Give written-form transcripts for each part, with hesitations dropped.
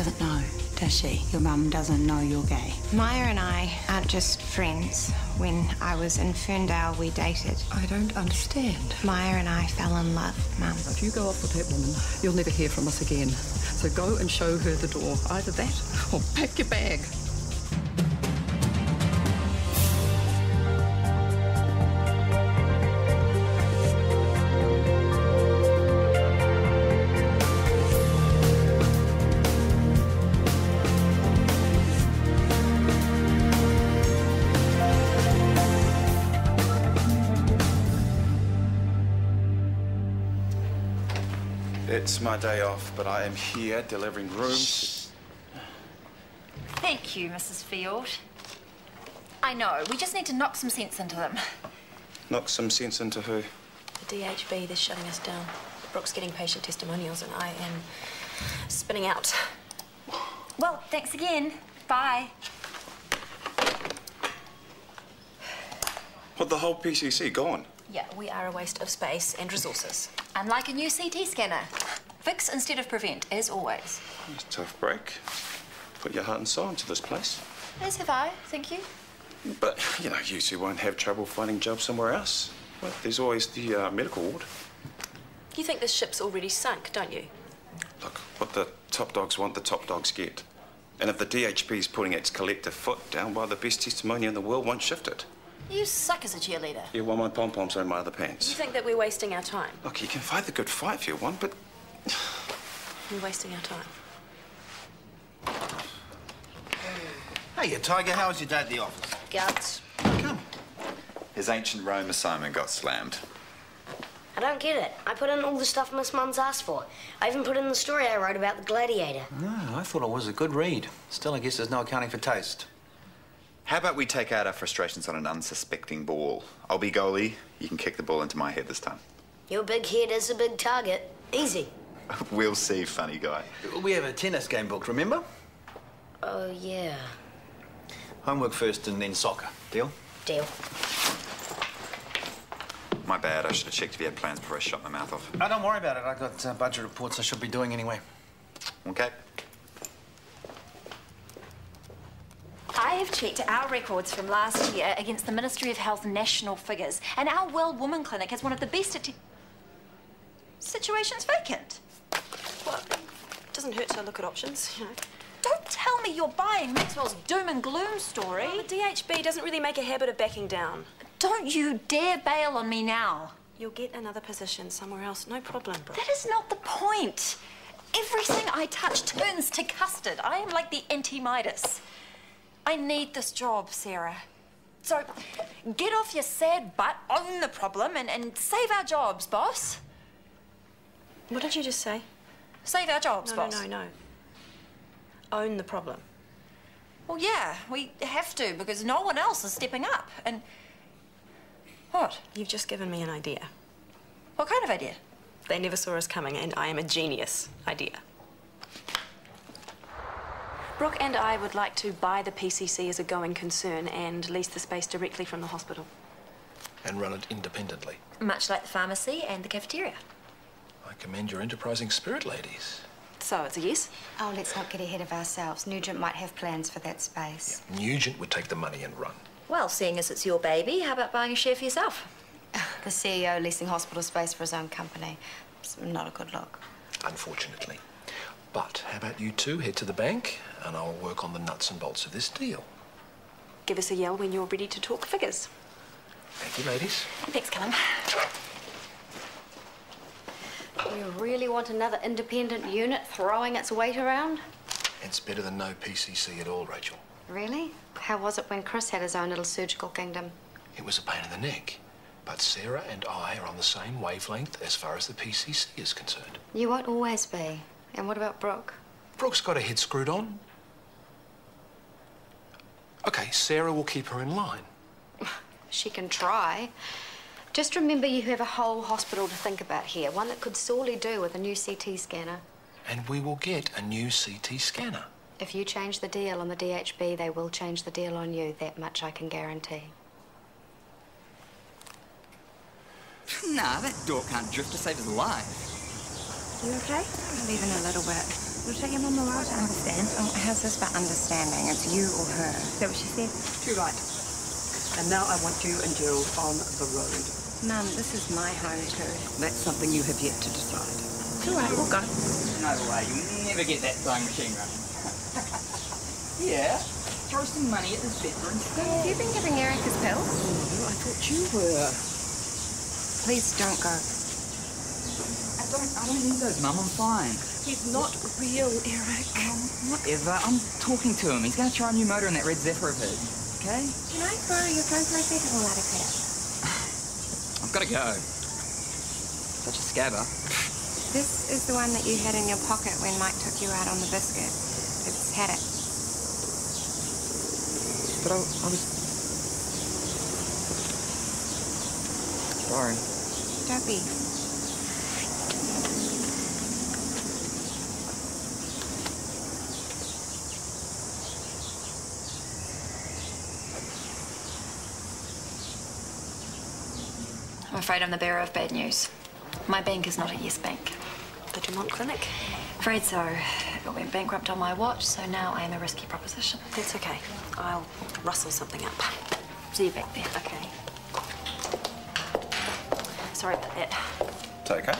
doesn't know, does she? Your mum doesn't know you're gay. Maya and I aren't just friends. When I was in Ferndale, we dated. I don't understand. Maya and I fell in love, Mum. If you go off with that woman, you'll never hear from us again. So go and show her the door. Either that or pack your bag. It's my day off, but I am here delivering rooms. Thank you, Mrs. Field. I know, we just need to knock some sense into them. Knock some sense into who? The DHB, they're shutting us down. Brooke's getting patient testimonials and I am spinning out. Well, thanks again. Bye. What, the whole PCC gone? Yeah, we are a waste of space and resources. Unlike a new CT scanner. Fix instead of prevent, as always. It's a tough break. Put your heart and soul into this place. As have I, thank you. But, you know, you two won't have trouble finding jobs somewhere else. Well, there's always the medical ward. You think this ship's already sunk, don't you? Look, what the top dogs want, the top dogs get. And if the DHB's putting its collective foot down, well, the best testimony in the world won't shift it. You suck as a cheerleader. Yeah, well, my pom-poms are in my other pants. You think that we're wasting our time? Look, you can fight the good fight if you want, but... We're wasting our time. Hey, Tiger, how was your day at the office? Guts. Come. His ancient Rome assignment got slammed. I don't get it. I put in all the stuff Miss Mum's asked for. I even put in the story I wrote about the gladiator. No, I thought it was a good read. Still, I guess there's no accounting for taste. How about we take out our frustrations on an unsuspecting ball? I'll be goalie. You can kick the ball into my head this time. Your big head is a big target. Easy. We'll see, funny guy. We have a tennis game booked, remember? Oh, yeah. Homework first and then soccer. Deal? Deal. My bad. I should have checked if you had plans before I shot my mouth off. Oh, don't worry about it. I got budget reports I should be doing anyway. Okay. I have checked our records from last year against the Ministry of Health national figures, and our Well Woman Clinic has one of the best situations vacant. Well, it doesn't hurt to look at options, you know. Don't tell me you're buying Maxwell's doom and gloom story. Well, the DHB doesn't really make a habit of backing down. Don't you dare bail on me now. You'll get another position somewhere else, no problem, Brooke. That is not the point. Everything I touch turns to custard. I am like the anti-Midas. I need this job, Sarah. So, get off your sad butt, own the problem, and save our jobs, boss. What did you just say? Save our jobs, boss. No. Own the problem. Well, yeah, we have to, because no one else is stepping up. And... what? You've just given me an idea. What kind of idea? They never saw us coming, and I am a genius idea. Brooke and I would like to buy the PCC as a going concern and lease the space directly from the hospital. And run it independently. Much like the pharmacy and the cafeteria. I commend your enterprising spirit, ladies. So it's a yes? Oh, let's not get ahead of ourselves. Nugent might have plans for that space. Yeah. Nugent would take the money and run. Well, seeing as it's your baby, how about buying a share for yourself? The CEO leasing hospital space for his own company. It's not a good look. Unfortunately. But how about you two head to the bank and I'll work on the nuts and bolts of this deal. Give us a yell when you're ready to talk figures. Thank you, ladies. Thanks, Callum. You really want another independent unit throwing its weight around? It's better than no PCC at all, Rachel. Really? How was it when Chris had his own little surgical kingdom? It was a pain in the neck. But Sarah and I are on the same wavelength as far as the PCC is concerned. You won't always be. And what about Brooke? Brooke's got her head screwed on. OK, Sarah will keep her in line. She can try. Just remember you have a whole hospital to think about here, one that could sorely do with a new CT scanner. And we will get a new CT scanner. If you change the deal on the DHB, they will change the deal on you. That much I can guarantee. Nah, that dork can't drift to save his life. You okay? I'm leaving a little bit. It'll take your mum a while to understand. Oh, how's this about understanding? It's you or her. Is that what she said? Too right. And now I want you and Gerald on the road. Mum, this is my home too. That's something you have yet to decide. It's all right, we'll go. No way, you'll never get that sewing machine running. Yeah, throw some money at this veteran. Have you been giving Eric his pills? No, I thought you were. Please don't go. I don't need those, Mum, I'm fine. He's not real, Eric. Whatever, I'm talking to him. He's going to try a new motor in that red Zephyr of his, okay? Can I borrow your phone for a second while I credit? I've got to go. Such a scabber. This is the one that you had in your pocket when Mike took you out on the biscuit. It's had it. But I was... Sorry. Don't be. I'm afraid I'm the bearer of bad news. My bank is not a yes bank. The Dumont Clinic? Afraid so. It went bankrupt on my watch, so now I am a risky proposition. That's okay. I'll rustle something up. See you back there. Okay. Sorry about that. It's okay.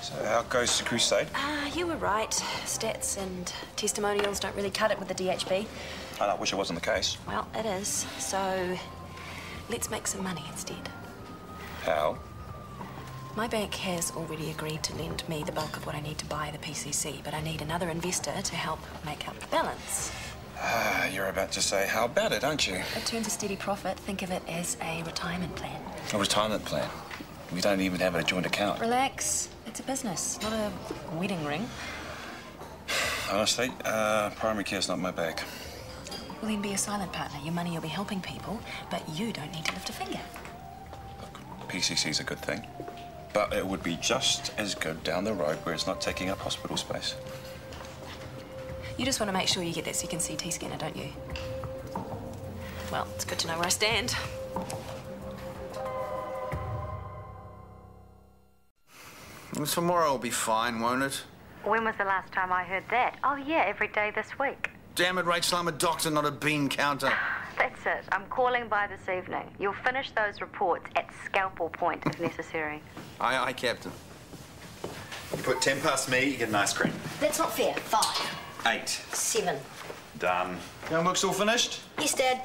So how goes the crusade? You were right. Stats and testimonials don't really cut it with the DHB. I wish it wasn't the case. Well, it is. So let's make some money instead. How? My bank has already agreed to lend me the bulk of what I need to buy the PCC, but I need another investor to help make up the balance. You're about to say, how about it, aren't you? It turns a steady profit. Think of it as a retirement plan. A retirement plan? We don't even have a joint account. Relax. It's a business, not a wedding ring. Honestly, primary care's not my bag. Well, then be a silent partner. Your money will be helping people, but you don't need to lift a finger. PCC's a good thing, but it would be just as good down the road where it's not taking up hospital space. You just want to make sure you get that second CT scanner, don't you? Well, it's good to know where I stand. Well, tomorrow will be fine, won't it? When was the last time I heard that? Oh, yeah, every day this week. Damn it, Rachel, I'm a doctor, not a bean counter. That's it. I'm calling by this evening. You'll finish those reports at scalpel point if necessary. Aye, aye, Captain. You put 10 past me, you get an ice cream. That's not fair. 5. 8. 7. Done. Young work's all finished? Yes, Dad.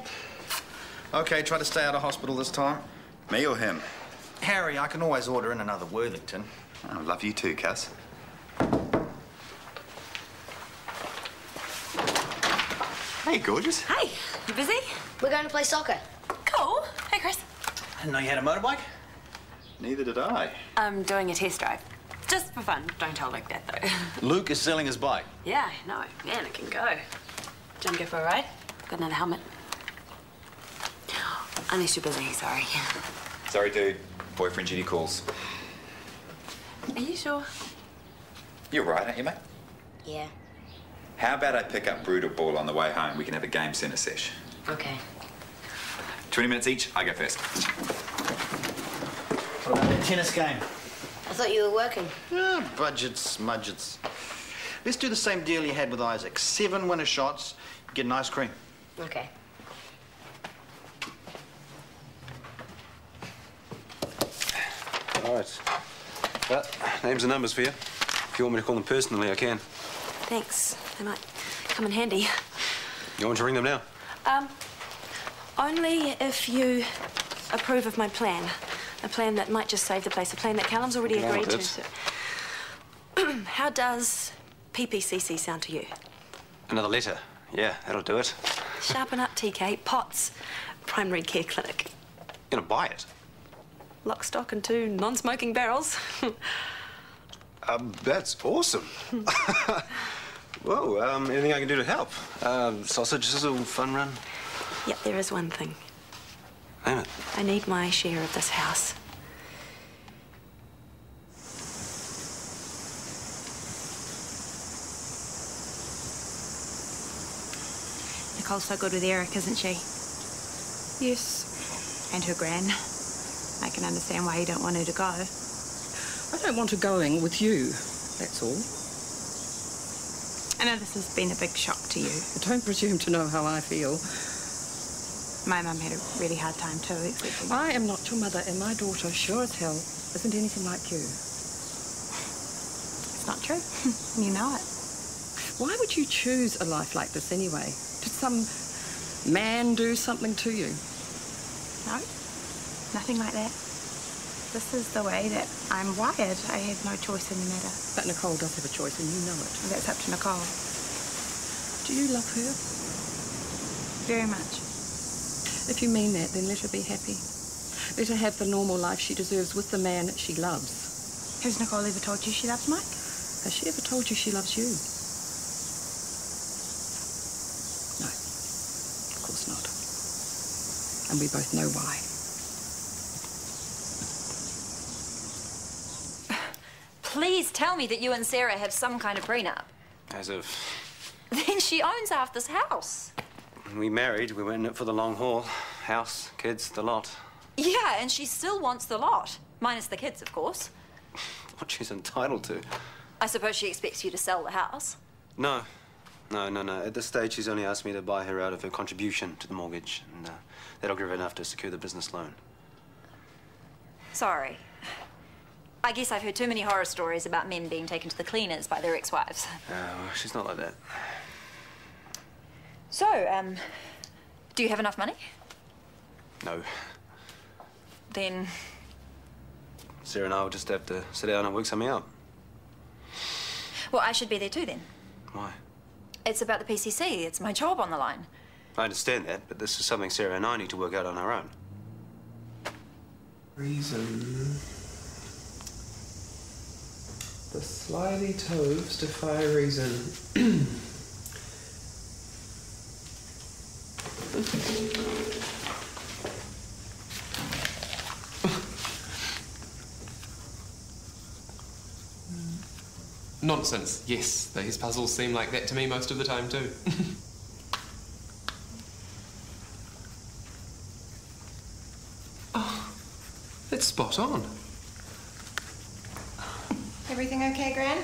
Okay, try to stay out of hospital this time. Me or him? Harry, I can always order in another Worthington. I love you too, Cass. Hey, gorgeous. Hey, you busy? We're going to play soccer. Cool. Hey, Chris. I didn't know you had a motorbike. Neither did I. I'm doing a test drive. Just for fun. Don't tell Luke that, though. Luke is selling his bike. Yeah, no. Man, it can go. Do you want to go for a ride? Got another helmet. Unless you're busy, sorry. Sorry, dude. Boyfriend duty calls. Are you sure? You're right, aren't you, mate? Yeah. How about I pick up Brutal Ball on the way home? We can have a game centre sesh. Okay. 20 minutes each, I go first. What about that tennis game? I thought you were working. Budgets, mudgets. Let's do the same deal you had with Isaac. 7 winner shots, you get an ice cream. Okay. All right. Well, names and numbers for you. If you want me to call them personally, I can. Thanks. They might come in handy. You want to ring them now? Only if you approve of my plan. A plan that might just save the place. A plan that Callum's already Get on agreed with to. it. So how does PPCC sound to you? Another letter. Yeah, that'll do it. Sharpen up, TK. Potts Primary Care Clinic. You're gonna buy it? Lock, stock, and 2 non-smoking barrels. That's awesome. Well, anything I can do to help? Sausage sizzle, fun run? Yep, there is one thing. Name it. I need my share of this house. Nicole's so good with Eric, isn't she? Yes. And her gran. I can understand why you don't want her to go. I don't want her going with you, that's all. I know this has been a big shock to you. Don't presume to know how I feel. My mum had a really hard time too, accepting. I am not your mother, and my daughter, sure as hell, isn't anything like you. It's not true. You know it. Why would you choose a life like this anyway? Did some man do something to you? No, nothing like that. This is the way that I'm wired. I have no choice in the matter. But Nicole does have a choice, and you know it. That's up to Nicole. Do you love her? Very much. If you mean that, then let her be happy. Let her have the normal life she deserves with the man she loves. Has Nicole ever told you she loves Mike? Has she ever told you she loves you? No, of course not. And we both know why. Please tell me that you and Sarah have some kind of prenup. As of... Then she owns half this house. When we married, we went in it for the long haul. House, kids, the lot. Yeah, and she still wants the lot. Minus the kids, of course. What she's entitled to. I suppose she expects you to sell the house. No. No. At this stage, she's only asked me to buy her out of her contribution to the mortgage. And that'll give her enough to secure the business loan. Sorry. I guess I've heard too many horror stories about men being taken to the cleaners by their ex-wives. She's not like that. So, do you have enough money? No. Then... Sarah and I will just have to sit down and work something out. Well, I should be there too, then. Why? It's about the PCC. It's my job on the line. I understand that, but this is something Sarah and I need to work out on our own. Reason. The slyly toves defy reason. Nonsense. Yes, these puzzles seem like that to me most of the time too. Oh, it's spot on. Everything okay, Gran?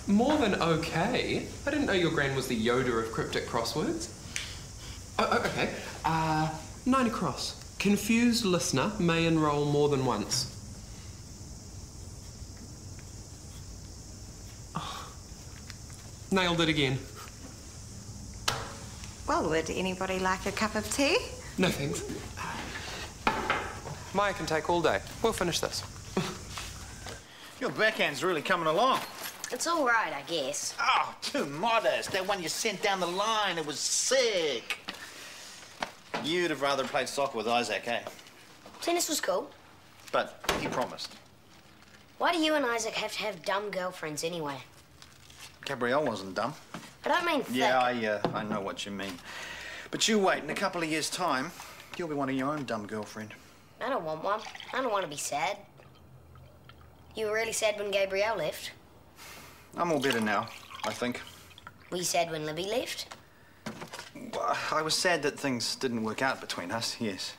More than okay. I didn't know your Gran was the Yoda of cryptic crosswords. Oh, okay. 9 across. Confused listener may enrol more than once. Oh, nailed it again. Well, would anybody like a cup of tea? No thanks. Maya can take all day. We'll finish this. Your backhand's really coming along. It's all right, I guess. Oh, too modest. That one you sent down the line, it was sick. You'd have rather played soccer with Isaac, eh? Tennis was cool. But he promised. Why do you and Isaac have to have dumb girlfriends anyway? Gabrielle wasn't dumb. I don't mean thick. Yeah, I know what you mean. But you wait, in a couple of years' time, you'll be one of your own dumb girlfriend. I don't want one. I don't want to be sad. You were really sad when Gabrielle left. I'm all better now, I think. Were you sad when Libby left? Well, I was sad that things didn't work out between us, yes.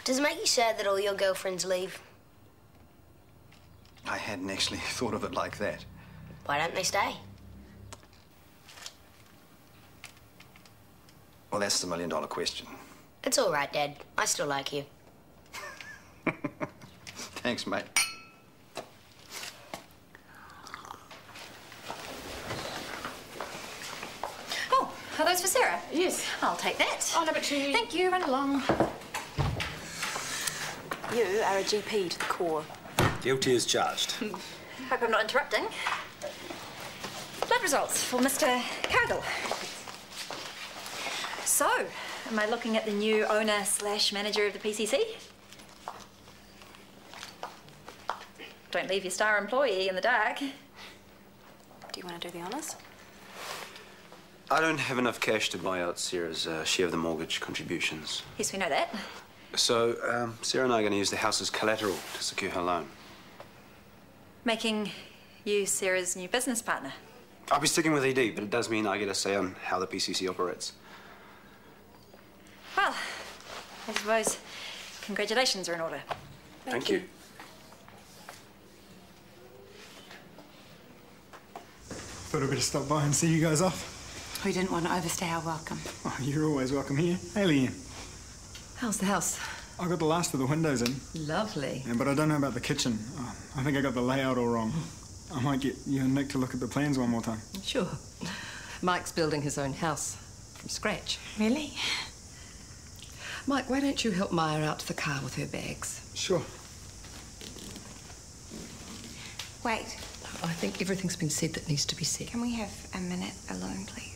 Does it make you sad that all your girlfriends leave? I hadn't actually thought of it like that. Why don't they stay? Well, that's the million-dollar question. It's all right, Dad. I still like you. Thanks, mate. Oh, are those for Sarah? Yes. I'll take that. Oh, no, but she... Thank you. Run along. You are a GP to the core. Guilty as charged. Hope I'm not interrupting. Blood results for Mr. Cargill. So, am I looking at the new owner/manager of the PCC? Don't leave your star employee in the dark. Do you want to do the honours? I don't have enough cash to buy out Sarah's share of the mortgage contributions. Yes, we know that. So, Sarah and I are going to use the house as collateral to secure her loan. Making you Sarah's new business partner. I'll be sticking with ED, but it does mean I get a say on how the PCC operates. Well, I suppose congratulations are in order. Thank you. Thought I'd better stop by and see you guys off. We didn't want to overstay our welcome. Oh, you're always welcome here. Hey, Leanne. How's the house? I got the last of the windows in. Lovely. Yeah, but I don't know about the kitchen. I think I got the layout all wrong. I might get you and Nick to look at the plans one more time. Sure. Mike's building his own house from scratch. Really? Mike, why don't you help Maya out to the car with her bags? Sure. Wait. I think everything's been said that needs to be said. Can we have a minute alone, please?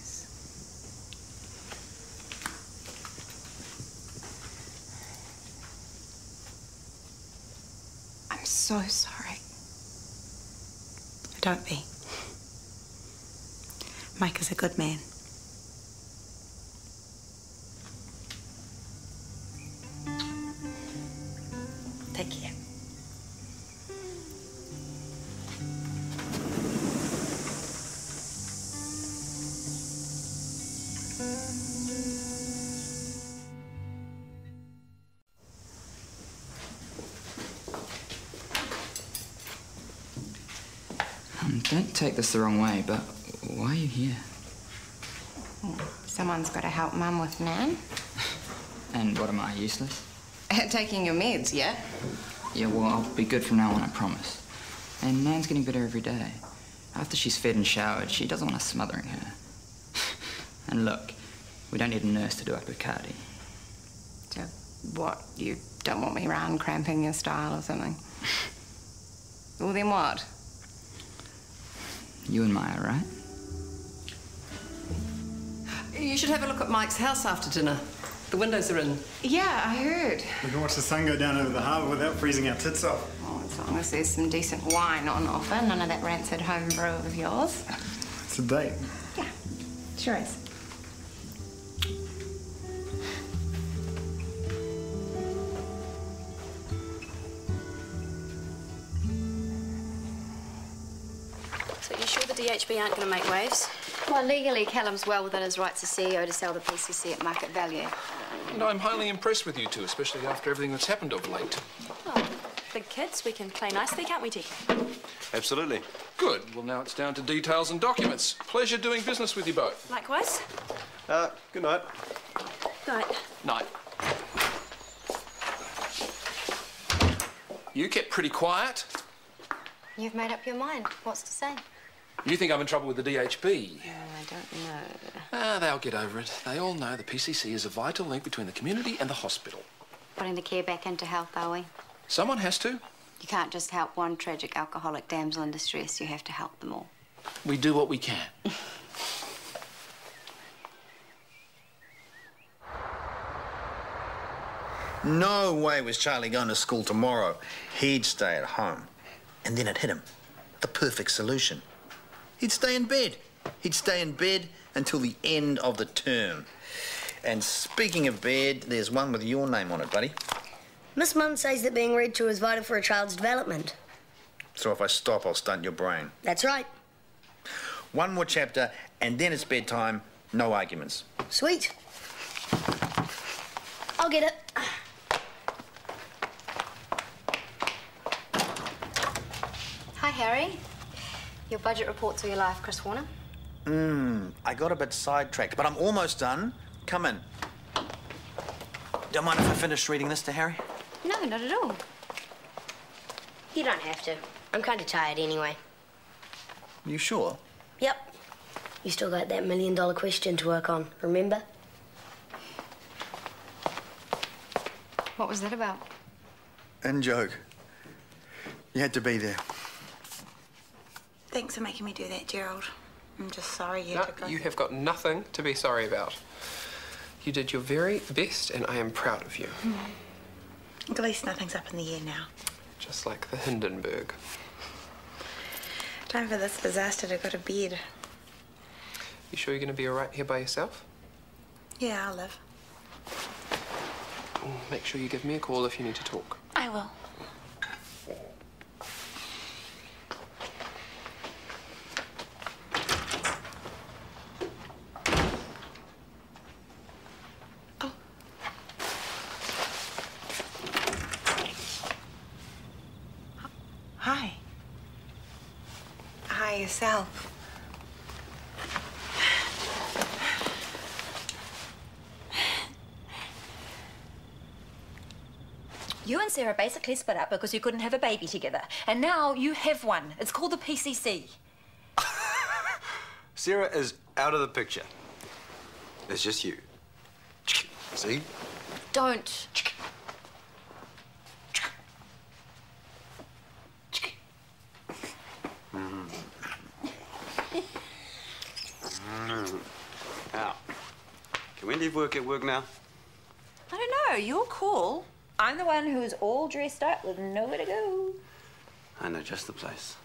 I'm so sorry. Don't be. Mike is a good man. Take care. Don't take this the wrong way, but why are you here? Someone's got to help Mum with Nan. And what, am I, useless? At taking your meds, yeah? Yeah, well, I'll be good from now on, I promise. And Nan's getting better every day. After she's fed and showered, she doesn't want us smothering her. And look, we don't need a nurse to do up her cardi. So, what? You don't want me round cramping your style or something? Well, then what? You and Maya, right? You should have a look at Mike's house after dinner. The windows are in. Yeah, I heard. We can watch the sun go down over the harbour without freezing our tits off. Oh, as long as there's some decent wine on offer, none of that rancid homebrew of yours. It's a date. Yeah, sure is. So you sure the DHB aren't going to make waves? Well, legally, Callum's well within his rights as CEO to sell the PCC at market value. And I'm highly impressed with you two, especially after everything that's happened of late. Oh, big kids, we can play nicely, can't we, TK? Absolutely. Good. Well, now it's down to details and documents. Pleasure doing business with you both. Likewise. Good night. Night. Night. You kept pretty quiet. You've made up your mind. What's to say? You think I'm in trouble with the DHB? Oh, I don't know. They'll get over it. They all know the PCC is a vital link between the community and the hospital. Putting the care back into health, are we? Someone has to. You can't just help one tragic alcoholic damsel in distress. You have to help them all. We do what we can. No way was Charlie going to school tomorrow. He'd stay at home. And then it hit him. The perfect solution. He'd stay in bed. He'd stay in bed until the end of the term. And speaking of bed, there's one with your name on it, buddy. Miss Munn says that being read to is vital for a child's development. So if I stop, I'll stunt your brain. That's right. One more chapter, and then it's bedtime. No arguments. Sweet. I'll get it. Hi, Harry. Your budget reports are your life, Chris Warner. I got a bit sidetracked, but I'm almost done. Come in. Don't mind if I finish reading this to Harry? No, not at all. You don't have to. I'm kind of tired anyway. You sure? Yep. You still got that $1 million question to work on, remember? What was that about? In joke. You had to be there. Thanks for making me do that, Gerald. I'm just sorry you No, had to go. you have got nothing to be sorry about. You did your very best, and I am proud of you. At least nothing's up in the air now. Just like the Hindenburg. Time for this disaster to go to bed. You sure you're going to be all right here by yourself? Yeah, I'll live. Make sure you give me a call if you need to talk. I will. Hi. Hi, yourself. You and Sarah basically split up because you couldn't have a baby together. And now you have one. It's called the PCC. Sarah is out of the picture. It's just you. See? Don't. Now, can we leave work at work now? I don't know. You're cool. I'm the one who's all dressed up with nowhere to go. I know just the place.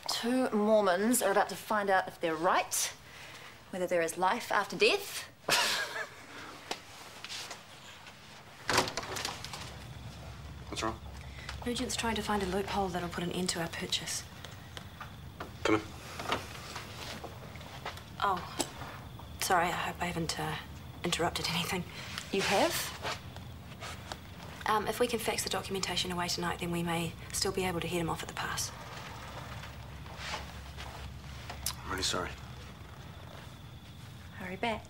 Two Mormons are about to find out if they're right, whether there is life after death. What's wrong? Nugent's trying to find a loophole that'll put an end to our purchase. Come in. Oh, sorry, I hope I haven't interrupted anything. You have? If we can fax the documentation away tonight, then we may still be able to head him off at the pass. I'm really sorry. Hurry back.